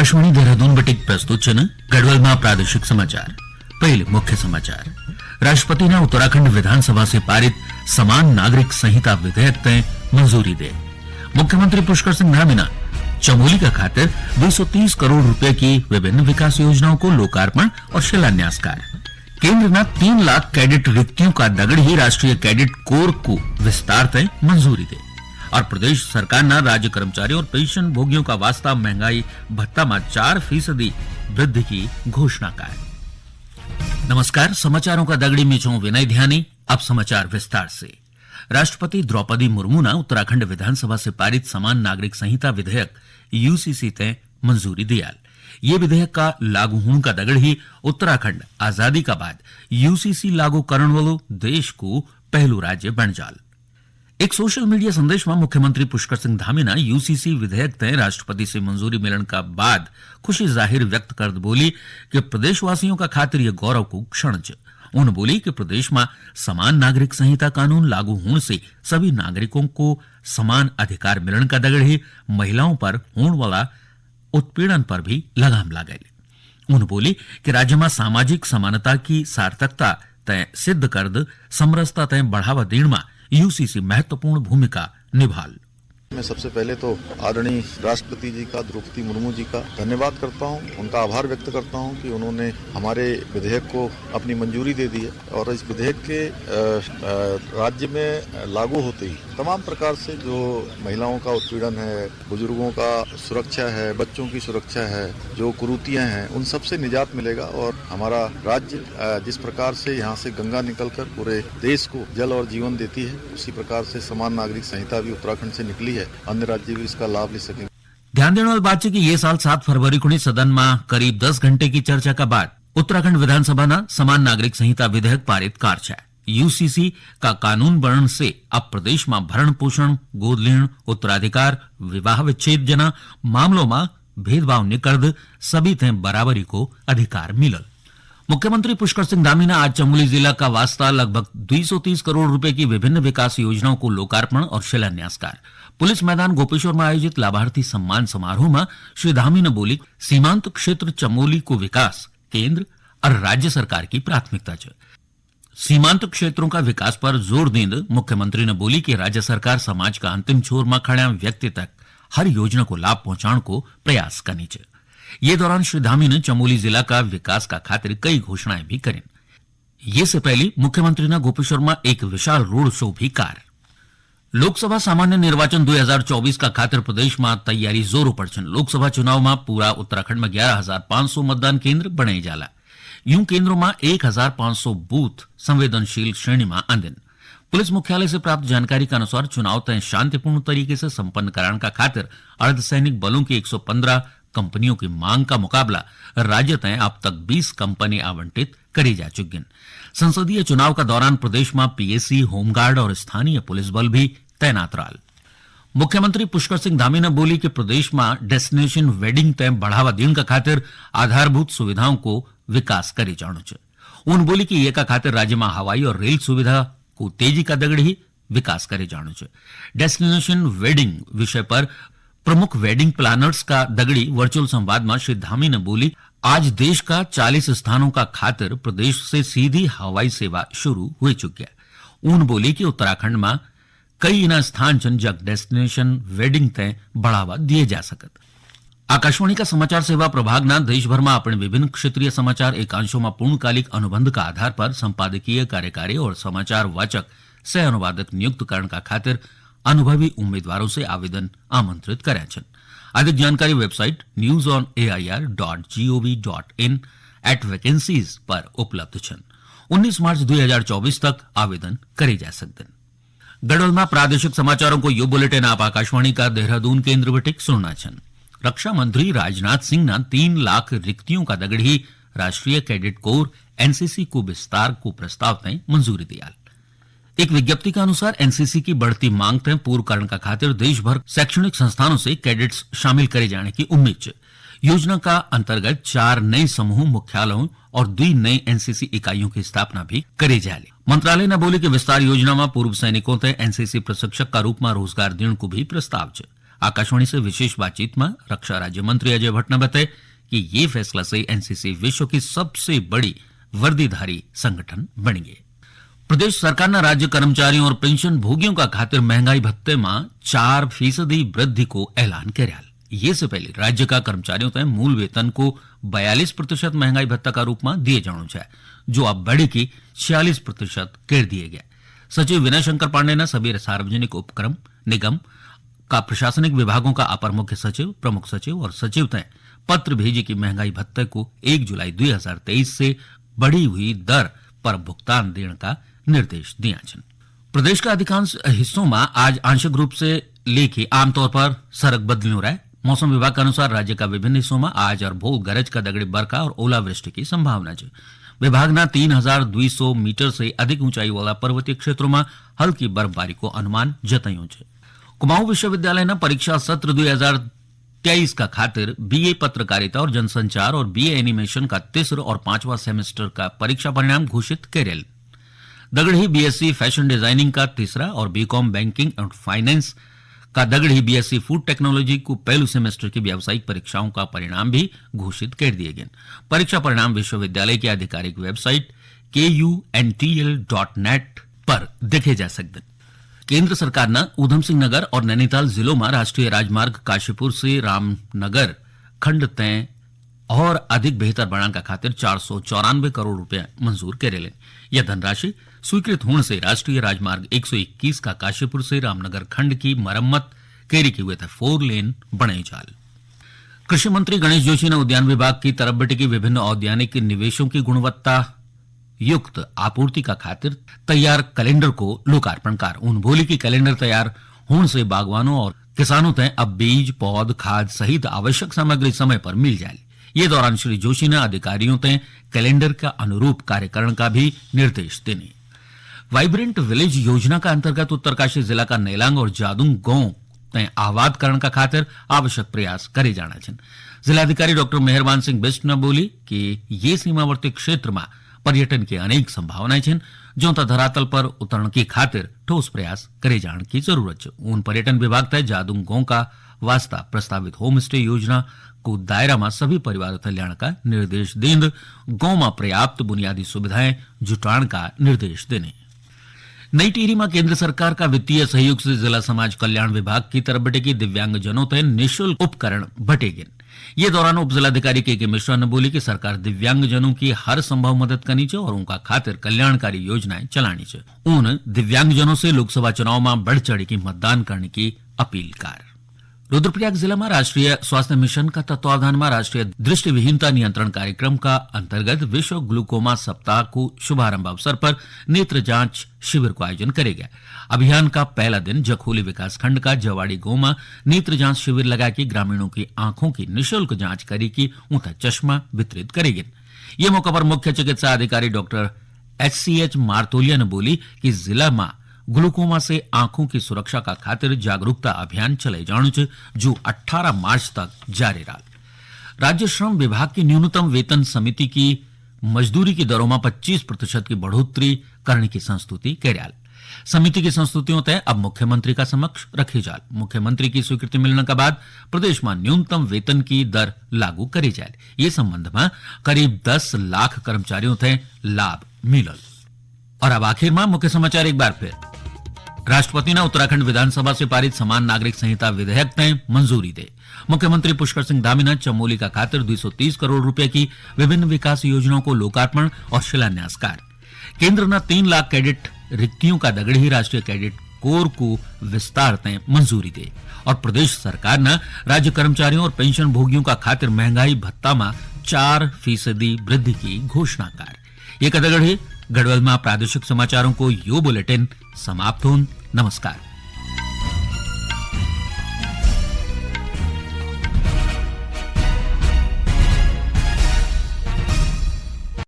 Akashvani Dehradun batik प्रस्तुत છે ગઢવાલમાં પ્રાદેશિક સમાચાર। पहले मुख्य समाचार। राष्ट्रपति ने उत्तराखंड विधानसभा से पारित समान नागरिक संहिता विधेयक तय मंजूरी दे। मुख्यमंत्री पुष्कर सिंह धामी ने चमोली का खातिर 230 करोड़ रुपए की विभिन्न विकास योजनाओं को लोकार्पण और शिलान्यास कर। केंद्र ने 3 लाख कैडेट रिक्तियों का दगड़ी राष्ट्रीय कैडेट कोर को विस्तार तय मंजूरी दे। और प्रदेश सरकार ने राज्य कर्मचारियों और पेंशन भोगियों का वास्ता महंगाई भत्ता में 4% वृद्धि की घोषणा का है। नमस्कार, समाचारों का दगड़ी में छूं विनय ध्यानी। अब समाचार विस्तार से। राष्ट्रपति द्रौपदी मुर्मू ने उत्तराखंड विधानसभा से पारित समान नागरिक संहिता विधेयक यूसीसी तय मंजूरी दिया। ये विधेयक का लागू होने का दगड़ ही उत्तराखंड आजादी का बाद यूसीसी लागू करने वालों देश को पहलू राज्य बन जाल। एक सोशल मीडिया संदेश में मुख्यमंत्री पुष्कर सिंह धामी ने यूसीसी विधेयक तय राष्ट्रपति से मंजूरी मिलने का बाद खुशी जाहिर व्यक्त कर बोली कि प्रदेशवासियों का खातिर यह गौरव को क्षण च। उन्होंने बोली कि प्रदेश में समान नागरिक संहिता कानून लागू होने से सभी नागरिकों को समान अधिकार मिलने का दगड़ ही महिलाओं पर होने वाला उत्पीड़न पर भी लगाम लगाई। उन्होंने बोली कि राज्य में सामाजिक समानता की सार्थकता तय सिद्ध कर द समरसता तय बढ़ावा देने में यूसीसी महत्वपूर्ण भूमिका निभाल। मैं सबसे पहले तो आदरणीय राष्ट्रपति जी का, द्रौपदी मुर्मू जी का धन्यवाद करता हूं, उनका आभार व्यक्त करता हूं कि उन्होंने हमारे विधेयक को अपनी मंजूरी दे दी है। और इस विधेयक के राज्य में लागू होते ही तमाम प्रकार से जो महिलाओं का उत्पीड़न है, बुजुर्गों का सुरक्षा है, बच्चों की सुरक्षा है, जो कुरीतियां हैं, उन सब से निजात मिलेगा। और हमारा राज्य जिस प्रकार से यहाँ से गंगा निकलकर पूरे देश को जल और जीवन देती है, उसी प्रकार से समान नागरिक संहिता भी उत्तराखंड से निकली है। अन्य राज्य भी इसका लाभ ले सकेंगे। ध्यान देने वाली बात है कि ये साल 7 फरवरी को सदन में करीब 10 घंटे की चर्चा के बाद उत्तराखंड विधानसभा ने समान नागरिक संहिता विधेयक पारित कर है। यूसीसी का कानून बनने से अब प्रदेश में भरण पोषण, गोद लेण, उत्तराधिकार, विवाह विच्छेद जना मामलों में भेदभाव निकल सभी थे बराबरी को अधिकार मिलल। मुख्यमंत्री पुष्कर सिंह धामी ने आज चमोली जिला का वास्ता लगभग 230 करोड़ रुपए की विभिन्न विकास योजनाओं को लोकार्पण और शिलान्यास कर। पुलिस मैदान गोपेश्वर में आयोजित लाभार्थी सम्मान समारोह में श्री धामी ने बोली, सीमांत क्षेत्र चमोली को विकास केंद्र और राज्य सरकार की प्राथमिकता है। सीमांत क्षेत्रों का विकास पर जोर देंद मुख्यमंत्री ने बोली कि राज्य सरकार समाज का अंतिम छोर में खड़ा व्यक्ति तक हर योजना को लाभ पहुंचाने को प्रयास करनी चाहिए। ये दौरान श्री धामी ने चमोली जिला का विकास का खातिर कई घोषणाएं भी करें। ये से पहले मुख्यमंत्री ने गोपेश्वर में एक विशाल रोड शो भी कर। लोकसभा सामान्य निर्वाचन 2024 का खातिर प्रदेश में तैयारी जोरों पर छन। लोकसभा चुनाव में पूरा उत्तराखंड में 11,500 मतदान केंद्र बनाए जाला। यूं केंद्रों में 1,500 बूथ संवेदनशील श्रेणी में आंदन। पुलिस मुख्यालय से प्राप्त जानकारी के अनुसार चुनाव तय शांतिपूर्ण तरीके से संपन्न कराने का खातिर अर्धसैनिक बलों की 115 कंपनियों की मांग का मुकाबला राज्य तय अब तक 20 कंपनी आवंटित करी जा चुकी। संसदीय चुनाव का दौरान प्रदेश में पीएसी, होमगार्ड और स्थानीय पुलिस बल भी तैनात रहा। मुख्यमंत्री पुष्कर सिंह धामी ने बोली कि प्रदेश में डेस्टिनेशन वेडिंग तय बढ़ावा देने का खातिर आधारभूत सुविधाओं को विकास करे जानो चाहिए। उन्होंने बोली कि ये का खातिर राज्य में हवाई और रेल सुविधा को तेजी का दगड़ ही विकास करे जानो चाहिए। डेस्टिनेशन वेडिंग विषय पर प्रमुख वेडिंग प्लानर्स का दगड़ी वर्चुअल संवाद में श्री धामी ने बोली, आज देश का 40 स्थानों का खातिर प्रदेश से सीधी हवाई सेवा शुरू हो चुकी है। उन्होंने बोली कि उत्तराखंड में कई इना स्थान चन जग डेस्टिनेशन वेडिंग तय बढ़ावा दिए जा सकत। आकाशवाणी का समाचार सेवा प्रभाग न देश भर में अपने विभिन्न क्षेत्रीय समाचार एकांशों में पूर्णकालिक अनुबंध का आधार पर संपादकीय, कार्यकारी और समाचार वाचक सह अनुवादक नियुक्त करने का खातिर अनुभवी उम्मीदवारों से आवेदन आमंत्रित કર્યા છે। अधिक जानकारी वेबसाइट newsonair.gov.in/vacancies पर उपलब्ध है। 19 मार्च 2024 तक आवेदन करे जा सकते हैं। गढ़वाल में प्रादेशिक समाचारों को यो बुलेटिन आप आकाशवाणी का देहरादून केंद्र बटिक सुनना छन। रक्षा मंत्री राजनाथ सिंह ने 3 लाख रिक्तियों का दगड़ी राष्ट्रीय कैडेट कोर एनसीसी को विस्तार को प्रस्ताव तय मंजूरी दिया। एक विज्ञप्ति के अनुसार एनसीसी की बढ़ती मांग तय पूर्ण करने का खातिर देश भर शैक्षणिक संस्थानों से कैडेट्स शामिल करे जाने की उम्मीद है। योजना का अंतर्गत 4 नए समूह मुख्यालयों और 2 नई एनसीसी इकाइयों की स्थापना भी करी जाएगी। मंत्रालय ने बोली कि विस्तार योजना में पूर्व सैनिकों तय एनसीसी प्रशिक्षक का रूप में रोजगार देने को भी प्रस्ताव है। आकाशवाणी से विशेष बातचीत में रक्षा राज्य मंत्री अजय भट्ट ने बताया कि ये फैसला से एनसीसी विश्व की सबसे बड़ी वर्दीधारी संगठन बन गए। प्रदेश सरकार ने राज्य कर्मचारियों और पेंशन भोगियों का खातिर महंगाई भत्ते में 4% वृद्धि को ऐलान કર્યા। ये से पहले राज्य का कर्मचारियों तय मूल वेतन को 42% महंगाई भत्ता का रूप में दिए जाना है, जो अब बढ़ी की 46% कर दिए गए। सचिव विनय शंकर पांडे ने सभी सार्वजनिक उपक्रम निगम का प्रशासनिक विभागों का अपर मुख्य सचिव, प्रमुख सचिव और सचिव तय पत्र भेजी कि महंगाई भत्ते को 1 जुलाई 2023 से बढ़ी हुई दर पर भुगतान देने का निर्देश दिया है। प्रदेश का अधिकांश हिस्सों में आज आंशिक रूप से लेके आमतौर पर सरक बदलियों रहा है। मौसम विभाग के अनुसार राज्य का विभिन्न हिस्सों में आज और भोर गरज का दगड़ी बरखा और ओलावृष्टि की संभावना है। विभाग ने 3200 मीटर से अधिक ऊंचाई वाला पर्वतीय क्षेत्रों में हल्की बर्फबारी को अनुमान जतायो है। कुमाऊं विश्वविद्यालय ने परीक्षा सत्र 2023 का खातिर बीए पत्रकारिता और जनसंचार और बीए एनिमेशन का 3रा और 5वां सेमेस्टर का परीक्षा परिणाम घोषित करेल। दगड़ी बीएससी फैशन डिजाइनिंग का 3रा और बीकॉम बैंकिंग एंड फाइनेंस का दगड़ी बीएससी फूड टेक्नोलॉजी को पहलू सेमेस्टर की व्यावसायिक परीक्षाओं का परिणाम भी घोषित कर दिए गए। परीक्षा परिणाम विश्वविद्यालय की आधिकारिक वेबसाइट KUNTL.net पर देखे जा सकते। केंद्र सरकार ने ऊधम सिंह नगर और नैनीताल जिलों में राष्ट्रीय राजमार्ग काशीपुर से रामनगर खंड तय और अधिक बेहतर बनाने का खातिर 494 करोड़ रुपए मंजूर करेले। यह धनराशि स्वीकृत होने से राष्ट्रीय राजमार्ग 121 का काशीपुर से रामनगर खंड की मरम्मत कैरी की हुए थे 4 लेन बनाई जाल। कृषि मंत्री गणेश जोशी ने उद्यान विभाग की तरफ बटी की विभिन्न औद्यानिक निवेशों की गुणवत्ता युक्त आपूर्ति का खातिर तैयार कैलेंडर को लोकार्पण कर उन्होंने की कैलेंडर तैयार होने से बागवानों और किसानों तय अब बीज, पौध, खाद सहित आवश्यक सामग्री समय पर मिल जाए। ये दौरान श्री जोशी ने अधिकारियों तय कैलेंडर का अनुरूप कार्यकरण का भी निर्देश देने। वाइब्रेंट विलेज योजना का अंतर्गत उत्तरकाशी जिला का नेलांग और जादूंग गांव तय आबादकरण का खातिर आवश्यक प्रयास करे जाना चाहिए। जिलाधिकारी डॉक्टर मेहरबान सिंह बिष्ट ने बोली कि ये सीमावर्ती क्षेत्र में पर्यटन की अनेक संभावनाएं हैं, जो धरातल पर उतरण की खातिर ठोस प्रयास करे जाने की जरूरत है। उन पर्यटन विभाग तय जादूंग गांव का वास्ता प्रस्तावित होम स्टे योजना को दायरा में सभी परिवारों तक लाने का निर्देश देने, गांव में पर्याप्त बुनियादी सुविधाएं जुटाने का निर्देश देने। नई टिहरी में केंद्र सरकार का वित्तीय सहयोग से जिला समाज कल्याण विभाग की तरफ बटेगी दिव्यांगजनों तय निःशुल्क उपकरण बटेगे। ये दौरान उप जिलाधिकारी के मिश्रा ने बोली कि सरकार दिव्यांगजनों की हर संभव मदद करनी चाहिए और उनका खातिर कल्याणकारी योजनाएं चलानी चाहिए। उन दिव्यांगजनों से लोकसभा चुनाव में बढ़ चढ़ की मतदान करने की अपील कर। रुद्रप्रयाग जिला में राष्ट्रीय स्वास्थ्य मिशन का तत्वावधान में राष्ट्रीय दृष्टिविहीनता नियंत्रण कार्यक्रम का अंतर्गत विश्व ग्लूकोमा सप्ताह को शुभारंभ अवसर पर नेत्र जांच शिविर को आयोजन करेगा। अभियान का पहला दिन जखोली विकासखंड का जवाड़ी गांव में नेत्र जांच शिविर लगा के ग्रामीणों की आंखों की निःशुल्क जांच करी की उनका चश्मा वितरित करेगी। ये मौका पर मुख्य चिकित्सा अधिकारी डॉक्टर HCH मारतोलिया ने बोली कि जिला में ग्लूकोमा से आंखों की सुरक्षा का खातिर जागरूकता अभियान चले जाने जो 18 मार्च तक जारी रहा। राज्य श्रम विभाग की न्यूनतम वेतन समिति की मजदूरी की दरों में 25% की बढ़ोतरी करने की संस्तुति कर्याल। समिति की संस्तुतियों तय अब मुख्यमंत्री का समक्ष रखी जाए। मुख्यमंत्री की स्वीकृति मिलने के बाद प्रदेश में न्यूनतम वेतन की दर लागू करी जाए। ये संबंध में करीब 10 लाख कर्मचारियों तय लाभ मिलल। और अब आखिर में मुख्य समाचार एक बार फिर। राष्ट्रपति ने उत्तराखंड विधानसभा से पारित समान नागरिक संहिता विधेयक तय मंजूरी दे। मुख्यमंत्री पुष्कर सिंह धामी ने चमोली का खातिर 230 करोड़ रुपए की विभिन्न विकास योजनाओं को लोकार्पण और शिलान्यास कर। केंद्र ने 3 लाख कैडेट रिक्तियों का दगड़ी राष्ट्रीय कैडेट कोर को विस्तार तय मंजूरी दे। और प्रदेश सरकार ने राज्य कर्मचारियों और पेंशन भोगियों का खातिर महंगाई भत्ता में 4% वृद्धि की घोषणा कर। ये कदगढ़ गढ़वाल में प्रादेशिक समाचारों को यो बुलेटिन समाप्त हों। नमस्कार।